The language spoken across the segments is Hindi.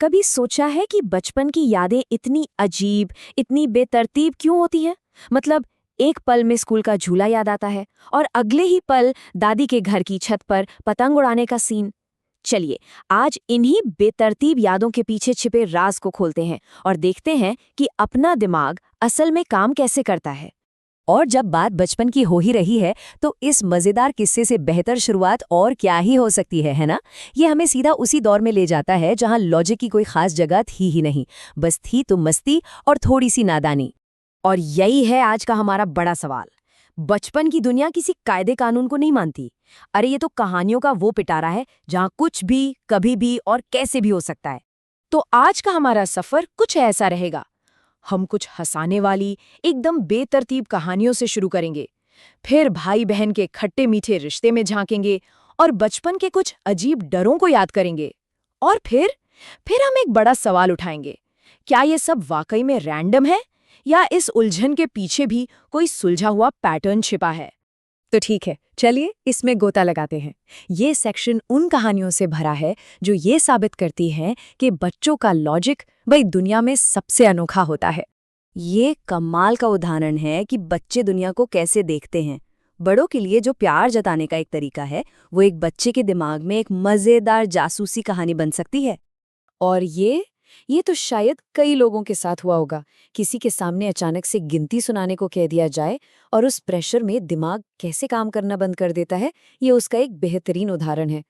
कभी सोचा है कि बचपन की यादें इतनी अजीब, इतनी बेतरतीब क्यों होती हैं? मतलब एक पल में स्कूल का झूला याद आता है और अगले ही पल दादी के घर की छत पर पतंग उड़ाने का सीन। चलिए, आज इन्हीं बेतरतीब यादों के पीछे छिपे राज को खोलते हैं और देखते हैं कि अपना दिमाग असल में काम कैसे करता है। और जब बात बचपन की हो ही रही है, तो इस मजेदार किस्से से बेहतर शुरुआत और क्या ही हो सकती है ना? ये हमें सीधा उसी दौर में ले जाता है जहां लॉजिक की कोई खास जगह थी ही नहीं, बस थी तो मस्ती और थोड़ी सी नादानी। और यही है आज का हमारा बड़ा सवाल। बचपन की दुनिया किसी कायदे कानून को नहीं मानती। अरे ये तो कहानियों का वो पिटारा है जहां कुछ भी, कभी भी और कैसे भी हो सकता है। तो आज का हमारा सफर कुछ ऐसा रहेगा। हम कुछ हंसाने वाली, एकदम बेतरतीब कहानियों से शुरू करेंगे, फिर भाई बहन के खट्टे मीठे रिश्ते में झांकेंगे और बचपन के कुछ अजीब डरों को याद करेंगे। और फिर हम एक बड़ा सवाल उठाएंगे, क्या ये सब वाकई में रैंडम है या इस उलझन के पीछे भी कोई सुलझा हुआ पैटर्न छिपा है? तो ठीक है, चलिए इसमें गोता लगाते हैं। ये सेक्शन उन कहानियों से भरा है जो ये साबित करती हैं कि बच्चों का लॉजिक भाई दुनिया में सबसे अनोखा होता है। ये कमाल का उदाहरण है कि बच्चे दुनिया को कैसे देखते हैं। बड़ों के लिए जो प्यार जताने का एक तरीका है, वो एक बच्चे के दिमाग में एक मजेदार जासूसी कहानी बन सकती है। और ये तो शायद कई लोगों के साथ हुआ होगा। किसी के सामने अचानक से गिनती सुनाने को कह दिया जाए और उस प्रेशर में दिमाग कैसे काम करना बंद कर देता है, ये उसका एक बेहतरीन उदाहरण है।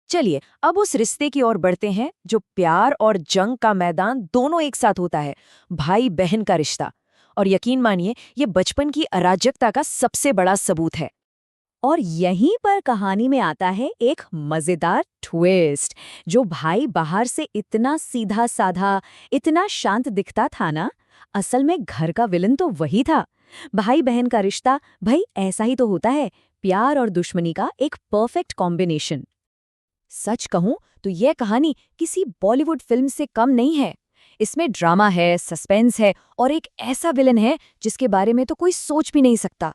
चलिए अब उस रिश्ते की ओर बढ़ते हैं जो प्यार और जंग का मैदान दोनों एक साथ होता है, भाई बहन का रिश्ता। और यकीन मानिए, ये बचपन की अराजकता का सबसे बड़ा सबूत है। और यहीं पर कहानी में आता है एक मजेदार ट्विस्ट। जो भाई बाहर से इतना सीधा साधा, इतना शांत दिखता था ना, असल में घर का विलन तो वही था। भाई बहन का रिश्ता भाई ऐसा ही तो होता है, प्यार और दुश्मनी का एक परफेक्ट कॉम्बिनेशन। सच कहूं तो यह कहानी किसी बॉलीवुड फिल्म से कम नहीं है। इसमें ड्रामा है, सस्पेंस है और एक ऐसा विलन है जिसके बारे में तो कोई सोच भी नहीं सकता।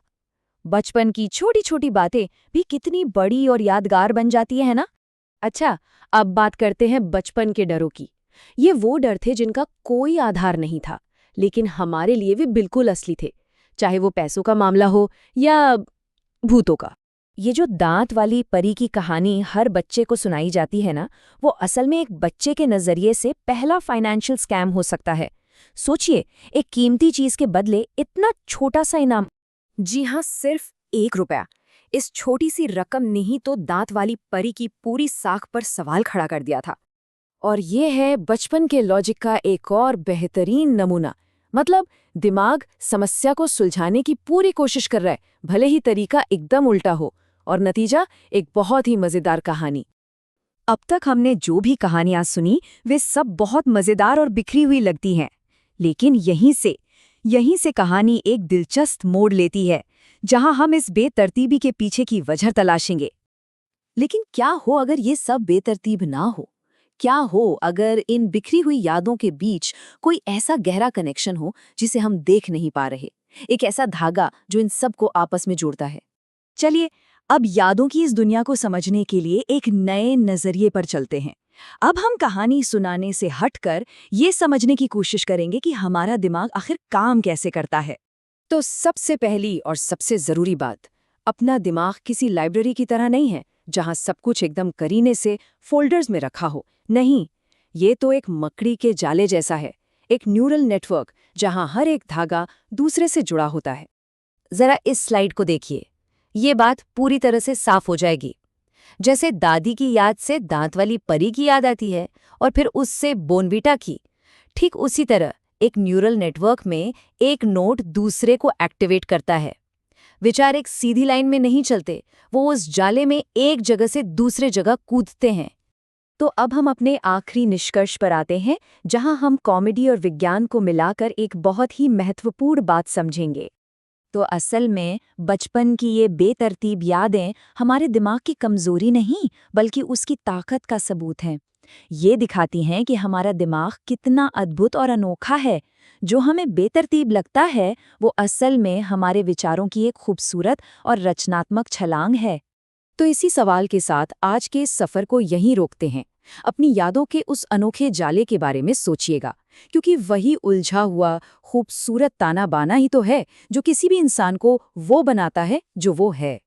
बचपन की छोटी छोटी बातें भी कितनी बड़ी और यादगार बन जाती है ना? अच्छा, अब बात करते हैं बचपन के डरों की। ये वो डर थे जिनका कोई आधार नहीं था, लेकिन हमारे लिए वे बिल्कुल असली थे। चाहे वो पैसों का मामला हो या भूतों का। ये जो दांत वाली परी की कहानी हर बच्चे को सुनाई जाती है ना, वो असल में एक बच्चे के नजरिए से पहला फाइनेंशियल स्कैम हो सकता है। सोचिए, एक कीमती चीज के बदले इतना छोटा सा इनाम। जी हाँ, सिर्फ 1 रुपया। इस छोटी सी रकम ने ही तो दांत वाली परी की पूरी साख पर सवाल खड़ा कर दिया था। और ये है बचपन के लॉजिक का एक और बेहतरीन नमूना। मतलब दिमाग समस्या को सुलझाने की पूरी कोशिश कर रहा है, भले ही तरीका एकदम उल्टा हो, और नतीजा एक बहुत ही मजेदार कहानी। अब तक हमने जो भी कहानियां सुनी, वे सब बहुत मजेदार और बिखरी हुई लगती हैं। लेकिन यहीं से कहानी एक दिलचस्प मोड़ लेती है, जहां हम इस बेतरतीबी के पीछे की वजह तलाशेंगे। लेकिन क्या हो अगर ये सब बेतरतीब ना हो? क्या हो अगर इन बिखरी हुई यादों के बीच कोई ऐसा गहरा कनेक्शन हो जिसे हम देख नहीं पा रहे, एक ऐसा धागा जो इन सब को आपस में जोड़ता है? चलिए, अब यादों की इस दुनिया को समझने के लिए एक नए नजरिए पर चलते हैं। अब हम कहानी सुनाने से हटकर ये समझने की कोशिश करेंगे कि हमारा दिमाग आखिर काम कैसे करता है। तो सबसे पहली और सबसे जरूरी बात, अपना दिमाग किसी लाइब्रेरी की तरह नहीं है जहां सब कुछ एकदम करीने से फोल्डर्स में रखा हो। नहीं, ये तो एक मकड़ी के जाले जैसा है, एक न्यूरल नेटवर्क जहां हर एक धागा दूसरे से जुड़ा होता है। जरा इस स्लाइड को देखिए, ये बात पूरी तरह से साफ हो जाएगी। जैसे दादी की याद से दांत वाली परी की याद आती है और फिर उससे बोनवीटा की, ठीक उसी तरह एक न्यूरल नेटवर्क में एक नोड दूसरे को एक्टिवेट करता है। विचार एक सीधी लाइन में नहीं चलते, वो उस जाले में एक जगह से दूसरे जगह कूदते हैं। तो अब हम अपने आखिरी निष्कर्ष पर आते हैं, जहां हम कॉमेडी और विज्ञान को मिलाकर एक बहुत ही महत्वपूर्ण बात समझेंगे। तो असल में बचपन की ये बेतरतीब यादें हमारे दिमाग की कमजोरी नहीं, बल्कि उसकी ताकत का सबूत हैं। ये दिखाती हैं कि हमारा दिमाग कितना अद्भुत और अनोखा है। जो हमें बेतरतीब लगता है, वो असल में हमारे विचारों की एक खूबसूरत और रचनात्मक छलांग है। तो इसी सवाल के साथ आज के इस सफर को यहीं रोकते हैं। अपनी यादों के उस अनोखे जाले के बारे में सोचिएगा, क्योंकि वही उलझा हुआ खूबसूरत ताना बाना ही तो है जो किसी भी इंसान को वो बनाता है जो वो है।